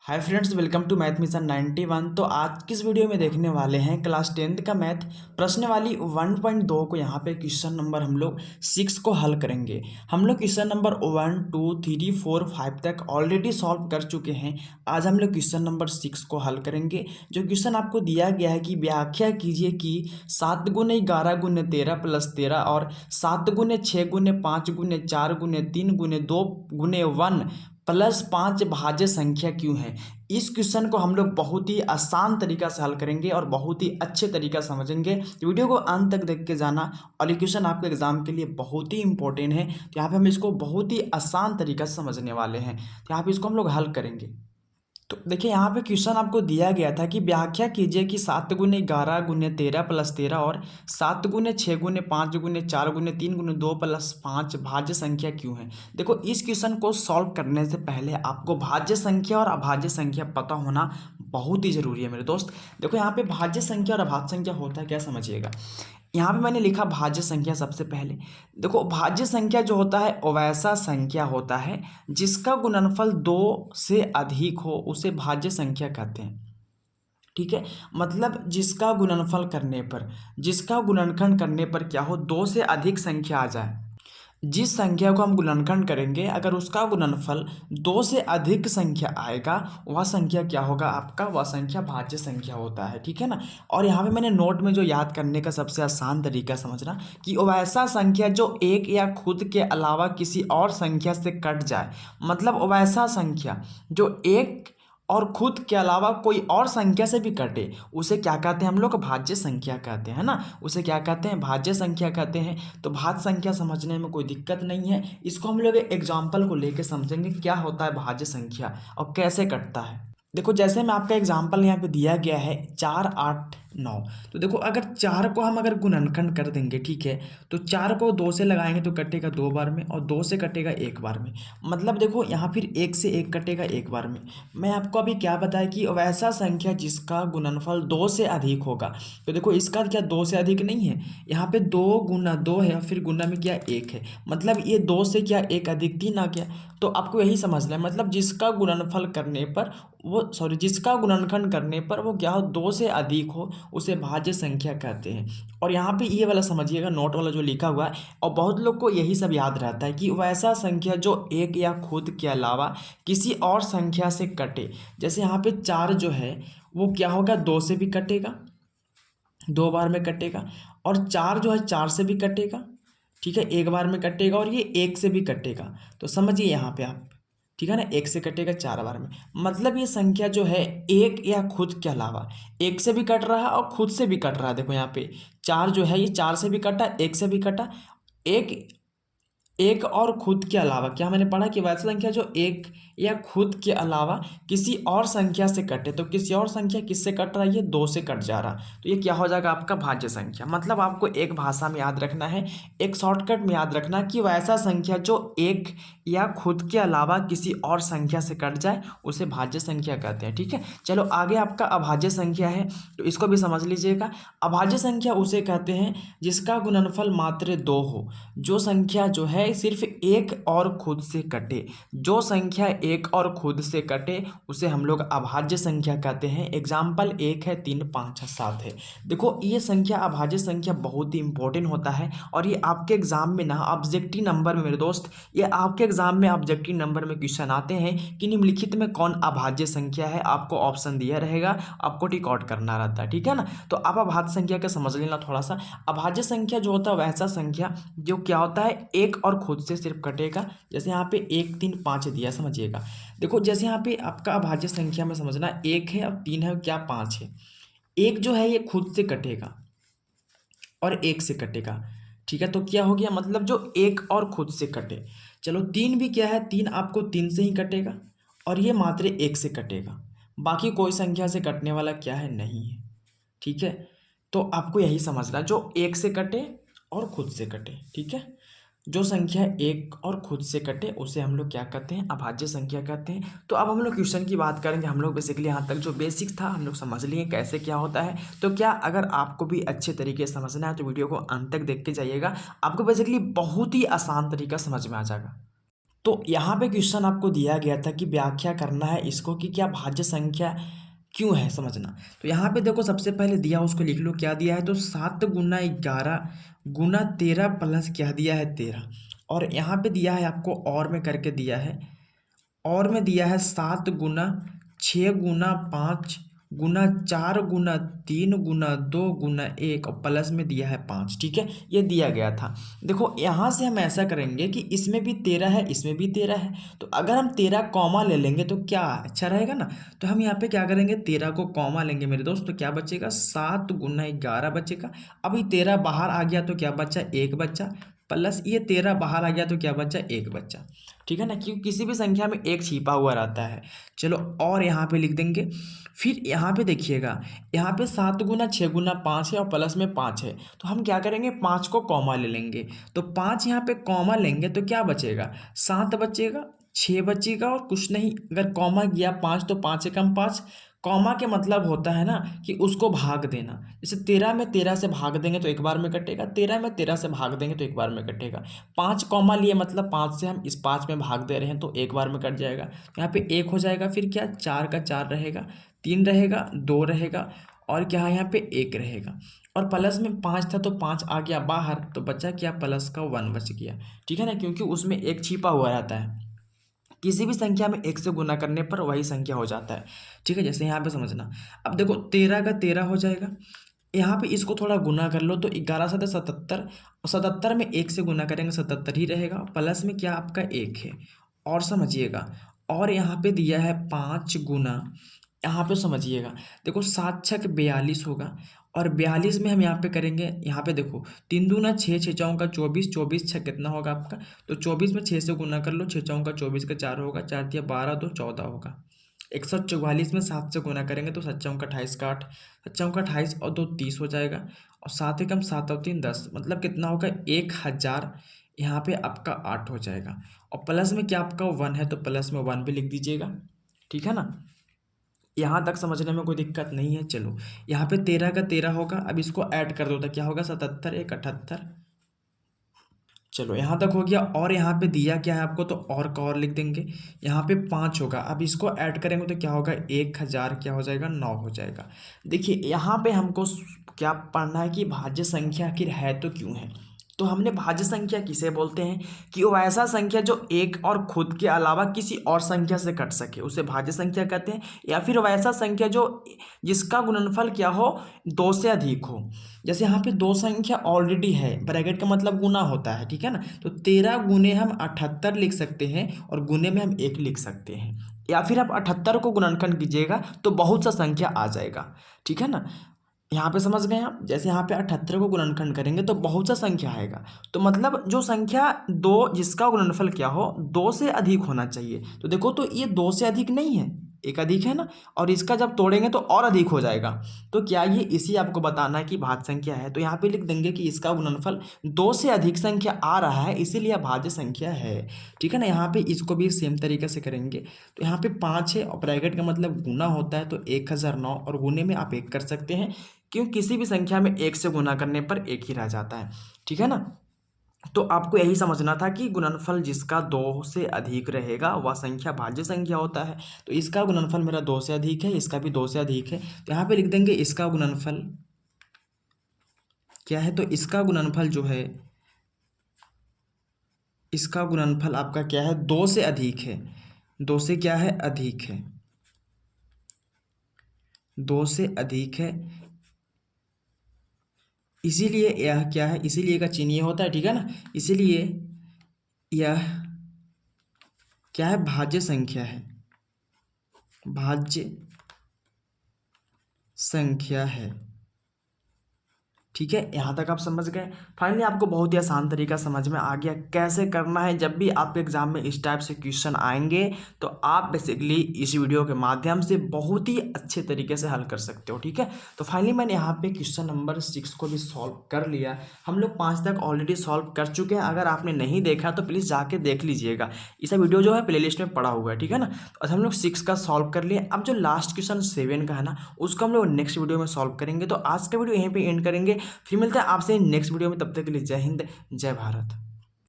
Hi friends, welcome to math mission 91। तो आज किस वीडियो में देखने वाले हैं क्लास 10th का मैथ प्रश्नवाली 1.2 को। यहाँ पे क्वेश्चन नंबर हम लोग 6 को हल करेंगे। हम लोग क्वेश्चन नंबर 1 2 3 4 5 तक ऑलरेडी सॉल्व कर चुके हैं। आज हम लोग क्वेश्चन नंबर 6 को हल करेंगे। जो क्वेश्चन आपको दिया गया है कि व्याख्या कीजिए कि 7 गुने 11 गुने 13 प्लस 13 और 7 गुने 6 गुने 5 गुने 4 गुने 3 गुने 2 गुने 1 प्लस 5 भाज्य संख्या क्यों है। इस क्वेश्चन को हम लोग बहुत ही आसान तरीका से हल करेंगे और बहुत ही अच्छे तरीका से समझेंगे। तो वीडियो को अंत तक देख के जाना। और ये क्वेश्चन आपके एग्जाम के लिए बहुत ही इंपॉर्टेंट है। तो यहाँ पे हम इसको बहुत ही आसान तरीका से समझने वाले हैं। तो यहाँ पे इसको हम लोग हल करेंगे। तो देखिए, यहाँ पे क्वेश्चन आपको दिया गया था कि व्याख्या कीजिए कि 7 गुने 11 गुने 13 प्लस 13 और 7 गुने 6 गुने 5 गुने 4 गुने 3 गुने 2 प्लस 5 भाज्य संख्या क्यों है। देखो, इस क्वेश्चन को सॉल्व करने से पहले आपको भाज्य संख्या और अभाज्य संख्या पता होना बहुत ही जरूरी है मेरे दोस्त। देखो, यहाँ पे भाज्य संख्या और अभाज्य संख्या होता है क्या, समझिएगा। यहाँ पे मैंने लिखा भाज्य संख्या। सबसे पहले देखो, भाज्य संख्या जो होता है वो वैसा संख्या होता है जिसका गुणनफल 2 से अधिक हो, उसे भाज्य संख्या कहते हैं। ठीक है, मतलब जिसका गुणनखंड करने पर क्या हो, 2 से अधिक संख्या आ जाए। जिस संख्या को हम गुणनखंड करेंगे, अगर उसका गुणनफल 2 से अधिक संख्या आएगा, वह संख्या क्या होगा आपका, वह संख्या भाज्य संख्या होता है। ठीक है ना। और यहाँ पे मैंने नोट में जो याद करने का सबसे आसान तरीका समझना कि वो ऐसा संख्या जो एक या खुद के अलावा किसी और संख्या से कट जाए। मतलब वो ऐसा संख्या जो एक और खुद के अलावा कोई और संख्या से भी कटे, उसे क्या कहते हैं हम लोग, भाज्य संख्या कहते हैं ना। उसे क्या कहते हैं, भाज्य संख्या कहते हैं। तो भाज्य संख्या समझने में कोई दिक्कत नहीं है। इसको हम लोग एग्जाम्पल को लेके समझेंगे क्या होता है भाज्य संख्या और कैसे कटता है। देखो, जैसे मैं आपका एग्जाम्पल यहाँ पे दिया गया है 4 8 9। तो देखो, अगर 4 को हम अगर गुणनखंड कर देंगे, ठीक है, तो 4 को 2 से लगाएंगे तो कटेगा 2 बार में और 2 से कटेगा 1 बार में। मतलब देखो, यहाँ फिर 1 से 1 कटेगा 1 बार में। मैं आपको अभी क्या बताया कि वैसा संख्या जिसका गुणनफल 2 से अधिक होगा। तो देखो, इसका क्या 2 से अधिक नहीं है। यहाँ पे 2 गुना 2 है, फिर गुना में क्या 1 है। मतलब ये 2 से क्या 1 अधिक 3 आ गया। तो आपको यही समझना है, मतलब जिसका गुणनफल करने पर जिसका गुणनखंड करने पर वो क्या हो, 2 से अधिक हो, उसे भाज्य संख्या कहते हैं। और यहाँ पे ये वाला समझिएगा, नोट वाला जो लिखा हुआ है। और बहुत लोग को यही सब याद रहता है कि वैसा संख्या जो एक या खुद के अलावा किसी और संख्या से कटे। जैसे यहाँ पे 4 जो है वो क्या होगा, 2 से भी कटेगा, 2 बार में कटेगा। और 4 जो है 4 से भी कटेगा, ठीक है, 1 बार में कटेगा। और ये 1 से भी कटेगा। तो समझिए यहाँ पे आप, ठीक है ना, 1 से कटेगा 4 बार में। मतलब ये संख्या जो है एक या खुद के अलावा 1 से भी कट रहा है और खुद से भी कट रहा है। देखो यहाँ पे 4 जो है ये 4 से भी कटा, 1 से भी कटा। एक और खुद के अलावा, क्या मैंने पढ़ा कि वैसी संख्या जो एक या खुद के अलावा किसी और संख्या से कटे। तो किसी और संख्या किससे कट रहा है, ये 2 से कट जा रहा। तो ये क्या हो जाएगा आपका भाज्य संख्या। मतलब आपको एक भाषा में याद रखना है, एक शॉर्टकट में याद रखना कि वैसा संख्या जो एक या खुद के अलावा किसी और संख्या से कट जाए, उसे भाज्य संख्या कहते हैं। ठीक है, चलो आगे आपका अभाज्य संख्या है, तो इसको भी समझ लीजिएगा। अभाज्य संख्या उसे कहते हैं जिसका गुणनफल मात्र 2 हो। जो संख्या जो है सिर्फ एक और खुद से कटे, जो संख्या एक और खुद से कटे, उसे हम लोग अभाज्य संख्या कहते हैं। एग्जाम्पल 1 है, 3 5 है, 7 है। देखो, ये संख्या अभाज्य संख्या बहुत ही इंपॉर्टेंट होता है। और ये आपके एग्जाम में ना ऑब्जेक्टिव नंबर में, मेरे दोस्त, ये आपके एग्जाम में ऑब्जेक्टिव नंबर में क्वेश्चन आते हैं कि निम्नलिखित में कौन अभाज्य संख्या है। आपको ऑप्शन दिया रहेगा, आपको टिक आउट करना रहता है। ठीक है ना। तो आप अभाज्य संख्या का समझ लेना थोड़ा सा। अभाज्य संख्या जो होता है वैसा संख्या जो क्या होता है, एक और खुद से सिर्फ कटेगा। जैसे यहाँ पे 1 3 5 दिया, समझिएगा। देखो, जैसे यहाँ पे आपका अभाज्य संख्या में समझना, 1 है और 3 है, क्या 5 है। 1 जो है ये खुद से कटेगा और 1 से कटेगा। ठीक है, तो क्या हो गया, मतलब जो एक और खुद से कटे। चलो, 3 भी क्या है, 3 आपको 3 से ही कटेगा और ये मात्र 1 से कटेगा। बाकी कोई संख्या से कटने वाला क्या है, नहीं है। ठीक है, तो आपको यही समझना, जो 1 से कटे और खुद से कटे। ठीक है, जो संख्या एक और खुद से कटे उसे हम लोग क्या कहते हैं, अभाज्य संख्या कहते हैं। तो अब हम लोग क्वेश्चन की बात करेंगे। हम लोग बेसिकली यहाँ तक जो बेसिक्स था हम लोग समझ लिए कैसे क्या होता है। तो क्या अगर आपको भी अच्छे तरीके से समझना है तो वीडियो को अंत तक देख के जाइएगा। आपको बेसिकली बहुत ही आसान तरीका समझ में आ जाएगा। तो यहाँ पे क्वेश्चन आपको दिया गया था कि व्याख्या करना है इसको कि क्या भाज्य संख्या क्यों है, समझना। तो यहाँ पे देखो सबसे पहले दिया उसको लिख लो, क्या दिया है, तो 7 गुना 11 गुना 13 प्लस क्या दिया है 13। और यहाँ पे दिया है आपको और में करके दिया है, और में दिया है 7 गुना 6 गुना 5 गुना 4 गुना 3 गुना 2 गुना 1 और प्लस में दिया है 5। ठीक है, ये दिया गया था। देखो यहाँ से हम ऐसा करेंगे कि इसमें भी 13 है, इसमें भी 13 है, तो अगर हम 13 कॉमा ले लेंगे तो क्या अच्छा रहेगा ना। तो हम यहाँ पे क्या करेंगे, 13 को कॉमा लेंगे मेरे दोस्त, तो क्या बचेगा 7 गुना 11 बचेगा। अभी 13 बाहर आ गया तो क्या बचा, 1 बचा, प्लस ये 13 बाहर आ गया तो क्या बचा, 1 बचा। ठीक है ना, क्योंकि किसी भी संख्या में एक छिपा हुआ रहता है। चलो और यहाँ पे लिख देंगे। फिर यहाँ पे देखिएगा, यहाँ पे 7 गुना 6 गुना 5 है और प्लस में 5 है, तो हम क्या करेंगे 5 को कॉमा ले लेंगे। तो 5 यहाँ पे कॉमा लेंगे तो क्या बचेगा, 7 बचेगा, 6 बचेगा और कुछ नहीं। अगर कॉमा गया 5 तो 5 एकम 5। कॉमा के मतलब होता है ना कि उसको भाग देना। जैसे 13 में 13 से भाग देंगे तो एक बार में कटेगा, 13 में 13 से भाग देंगे तो एक बार में कटेगा। 5 कॉमा लिए मतलब 5 से हम इस 5 में भाग दे रहे हैं तो एक बार में कट जाएगा। यहाँ पे 1 हो जाएगा, फिर क्या 4 का 4 रहेगा, 3 रहेगा, 2 रहेगा और क्या है यहाँ पे 1 रहेगा। और प्लस में 5 था तो 5 आ गया बाहर, तो बचा क्या, प्लस का 1 बच गया। ठीक है ना, क्योंकि उसमें एक छिपा हुआ रहता है। किसी भी संख्या में 1 से गुना करने पर वही संख्या हो जाता है। ठीक है, जैसे यहाँ पे समझना। अब देखो 13 का 13 हो जाएगा, यहाँ पे इसको थोड़ा गुना कर लो तो 11 7 77, और 77 में 1 से गुना करेंगे 77 ही रहेगा, प्लस में क्या आपका 1 है। और समझिएगा, और यहाँ पे दिया है 5 गुना, यहाँ पे समझिएगा, देखो 7 छक 42 होगा, और 42 में हम यहाँ पे करेंगे, यहाँ पे देखो 3 दूना 6, 6 चौका का 24, 24 छक कितना होगा आपका, तो 24 में 6 से गुना कर लो, 6 चौका का 24 का 4 होगा, 4 दिया 12, 2 14 होगा। 144 में 7 से गुना करेंगे तो 7 चौका 28 का 8, 7 चौका 28 और 2 30 हो जाएगा, और 7 एकम 7 और 3 10, मतलब कितना होगा 1000। यहाँ पे आपका 8 हो जाएगा, और प्लस में क्या आपका 1 है तो प्लस में 1 भी लिख दीजिएगा। ठीक है ना, यहाँ तक समझने में कोई दिक्कत नहीं है। चलो यहाँ पे 13 का 13 होगा, अब इसको ऐड कर दो तो क्या होगा 77 1 78। चलो यहाँ तक हो गया, और यहाँ पे दिया क्या है आपको, तो और का और लिख देंगे। यहाँ पे 5 होगा, अब इसको ऐड करेंगे तो क्या होगा 1000, क्या हो जाएगा 9 हो जाएगा। देखिए यहाँ पे हमको क्या पढ़ना है कि भाज्य संख्या आखिर है तो क्यों है। तो हमने भाज्य संख्या किसे बोलते हैं कि वो ऐसा संख्या जो एक और खुद के अलावा किसी और संख्या से कट सके, उसे भाज्य संख्या कहते हैं। या फिर वैसा संख्या जो जिसका गुणनफल क्या हो, 2 से अधिक हो। जैसे यहाँ पे 2 संख्या ऑलरेडी है, ब्रैकेट का मतलब गुना होता है। ठीक है ना, तो 13 गुने हम 78 लिख सकते हैं, और गुने में हम 1 लिख सकते हैं। या फिर आप 78 को गुणनखंड कीजिएगा तो बहुत सा संख्या आ जाएगा। ठीक है ना, यहाँ पे समझ गए आप। जैसे यहाँ पे 78 को गुणनखंड करेंगे तो बहुत सा संख्या आएगा, तो मतलब जो संख्या 2 जिसका गुणनफल क्या हो 2 से अधिक होना चाहिए। तो देखो तो ये 2 से अधिक नहीं है, एक अधिक है ना, और इसका जब तोड़ेंगे तो और अधिक हो जाएगा। तो क्या ये इसी आपको बताना है कि भाज्य संख्या है, तो यहाँ पे लिख देंगे कि इसका गुणनफल 2 से अधिक संख्या आ रहा है, इसीलिए भाज्य संख्या है। ठीक है ना, यहाँ पे इसको भी सेम तरीके से करेंगे। तो यहाँ पे 5 है और ब्रैकेट का मतलब गुना होता है, तो 1009, और गुने में आप 1 कर सकते हैं, क्यों किसी भी संख्या में 1 से गुना करने पर 1 ही रह जाता है। ठीक है ना, तो आपको यही समझना था कि गुणनफल जिसका 2 से अधिक रहेगा वह संख्या भाज्य संख्या होता है। तो इसका गुणनफल मेरा 2 से अधिक है, इसका भी 2 से अधिक है, तो यहाँ पे लिख देंगे इसका गुणनफल क्या है, तो इसका गुणनफल जो है, इसका गुणनफल आपका क्या है 2 से अधिक है, 2 से क्या है अधिक है, 2 से अधिक है, इसीलिए यह क्या है, इसीलिए का चिन्ह ये होता है। ठीक है ना, इसीलिए यह क्या है, भाज्य संख्या है, भाज्य संख्या है। ठीक है, यहाँ तक आप समझ गए। फाइनली आपको बहुत ही आसान तरीका समझ में आ गया कैसे करना है। जब भी आपके एग्जाम में इस टाइप से क्वेश्चन आएंगे तो आप बेसिकली इस वीडियो के माध्यम से बहुत ही अच्छे तरीके से हल कर सकते हो। ठीक है, तो फाइनली मैंने यहाँ पे क्वेश्चन नंबर 6 को भी सॉल्व कर लिया। हम लोग 5 तक ऑलरेडी सॉल्व कर चुके हैं, अगर आपने नहीं देखा तो प्लीज़ जाके देख लीजिएगा। इसका वीडियो जो है प्लेलिस्ट में पड़ा हुआ है। ठीक है ना, तो हम लोग 6 का सॉल्व कर लिए। अब जो लास्ट क्वेश्चन 7 का है ना, उसको हम लोग नेक्स्ट वीडियो में सॉल्व करेंगे। तो आज का वीडियो यहीं पर एंड करेंगे, फिर मिलते हैं आपसे नेक्स्ट वीडियो में। तब तक के लिए जय हिंद, जय भारत।